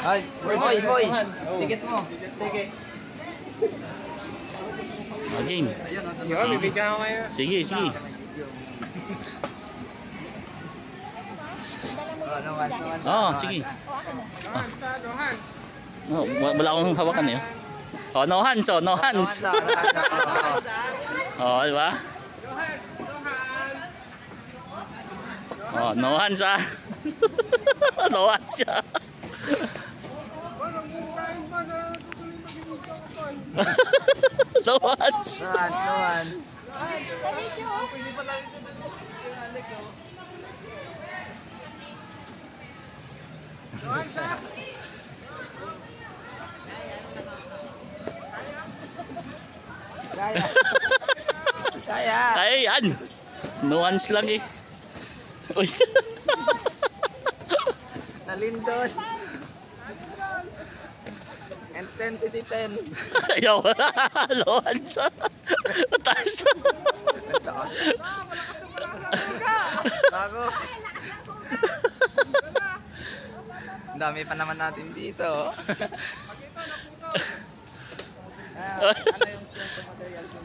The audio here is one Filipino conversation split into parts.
Ay, boy. Ticket mo. Ticket. Game. Yo, bibigyan ko kayo. Sige. Sige. Oh, wala akong hawakan eh. Oh, no hands. No hands. Oh, di ba? Oh, no hands ah. No hands siya. No hands. No hands. Kaya. Kaya yan. No hands lang eh. Uy. Nalindol. Intensity 10. Ayaw. No hands ah. Mataas na. Bago. Ang dami pa naman natin dito. Ano yung material ko?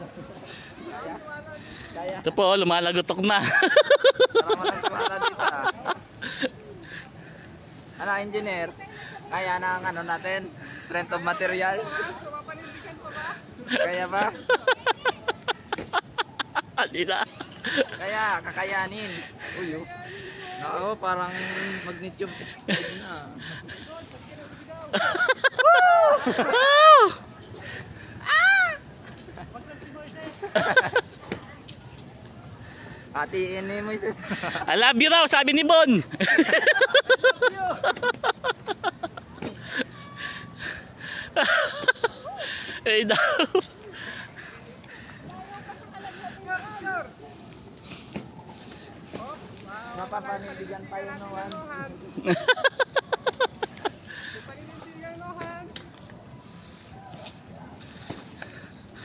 Kaya? Ito po, lumalagotok na. Parang walang tiwala dito ah. Ano, engineer? Kaya na ang ano natin? Strength of material? Kaya ba? Hindi na. Kaya, kakayanin. Uy, oh. Oo, parang magnitude na. Hatiin ni Moises. I love you raw, sabi ni Bon. Eh daw. Mapapanindigan pa yun naman.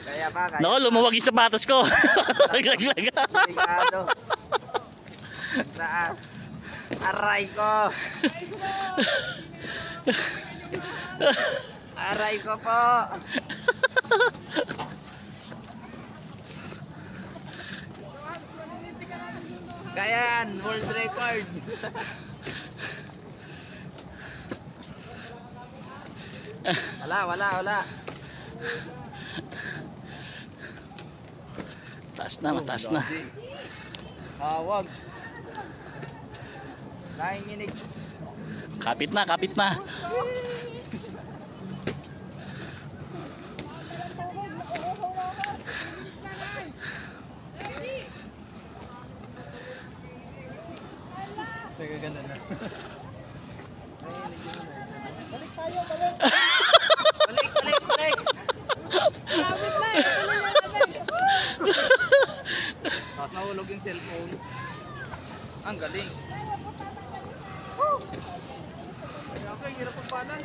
Kaya pa, kaya. Nako, lumuwag yung sapatos ko. Laglag. Delikado. Taas. Aray ko. Aray ko po. Kaya yan, world record. Wala. Mataas na. Wag. Nanginginig. Kapit na. Teka, ganda na. Balik tayo. Balik. Tapos nahulog yung cellphone. Ang galing. Ang hirap pagbalan.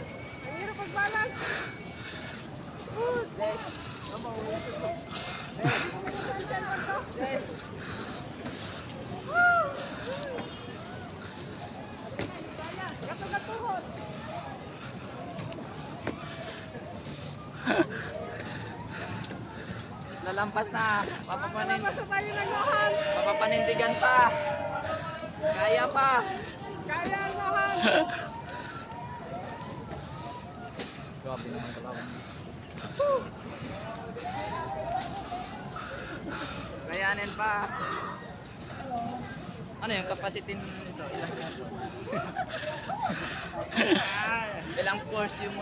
Lalampas na. Papapanindigan pa. Kaya pa. Grabe naman kalaban. Kayanin pa. Ano yung capacity nito? Ilang force yung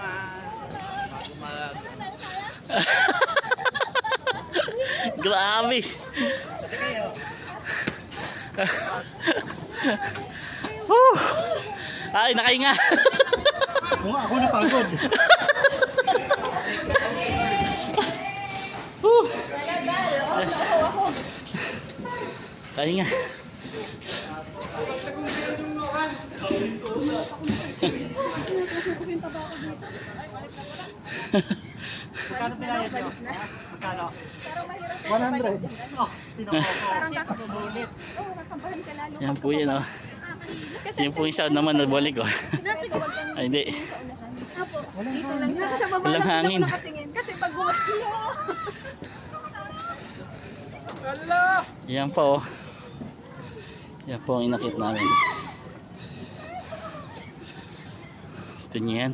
Grabe. Ay, nakahinga. Ako napagod. Kahinga. Magkano pinayad nyo? Magkano? 100. Oh, tinoko ko. Sulit. Yan po yun, oh. Yung po isa naman nabalik ko. Nasa gawag kang Ay, hindi. sa unahan. Apo, dito lang sa baba Walang lang hangin. ako nakatingin. Kasi pag bumalik Ala! Yan po. Yan po ang inakit namin. Ito niyo yan.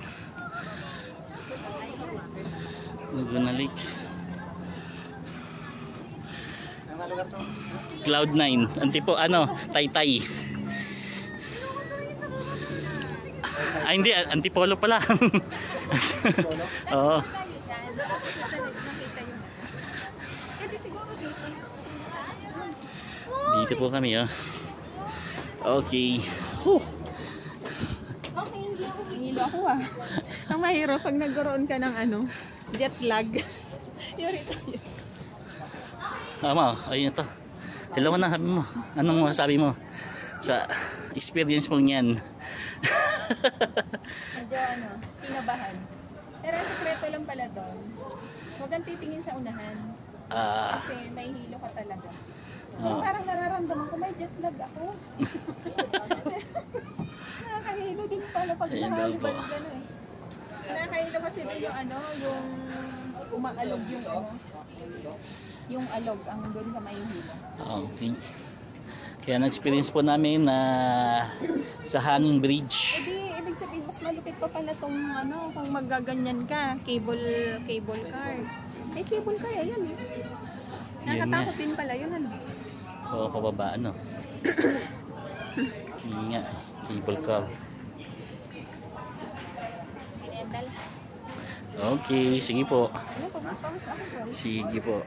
Laguna Lake. Cloud 9. Antipo, ano, Taytay. Ay, hindi. Antipolo pala. Oo. tayo dyan. Nakita yung Kasi siguro dito. Dito po kami, oh. Okay. Whew. Okay, hindi ako hihilo ako ah. Ang mahirap pag nagkaroon ka ng ano, jet lag. Yuri tayo. Tama, ayun ito. Hello na, sabi mo. Anong masasabi mo sa experience mo niyan? Medyo ano, kinabahan. Pero ang sekreto lang pala doon, huwag kang titingin sa unahan. Ah, Kasi may hilo ka talaga. Oo. Parang nararamdaman ko may jet lag ako. Nakakahilo din pala pag Ayun daw po. nakahilo gano'n eh. Nakakahilo kasi din yung ano, yung umaalog yung ano, yung alog, ang doon ka may hilo. okay. Kaya na-experience po namin na sa hanging bridge. Hindi, ibig sabihin mas malupit pa pala tong ano, kung magaganyan ka, cable car. Eh, cable car, ayan eh. Yun nga. Nakatakot din pala yun ano. O pababa, ano. Yun nga, cable car. Pinendal. Okay, sige po. Ano, pamus ako. Sige po.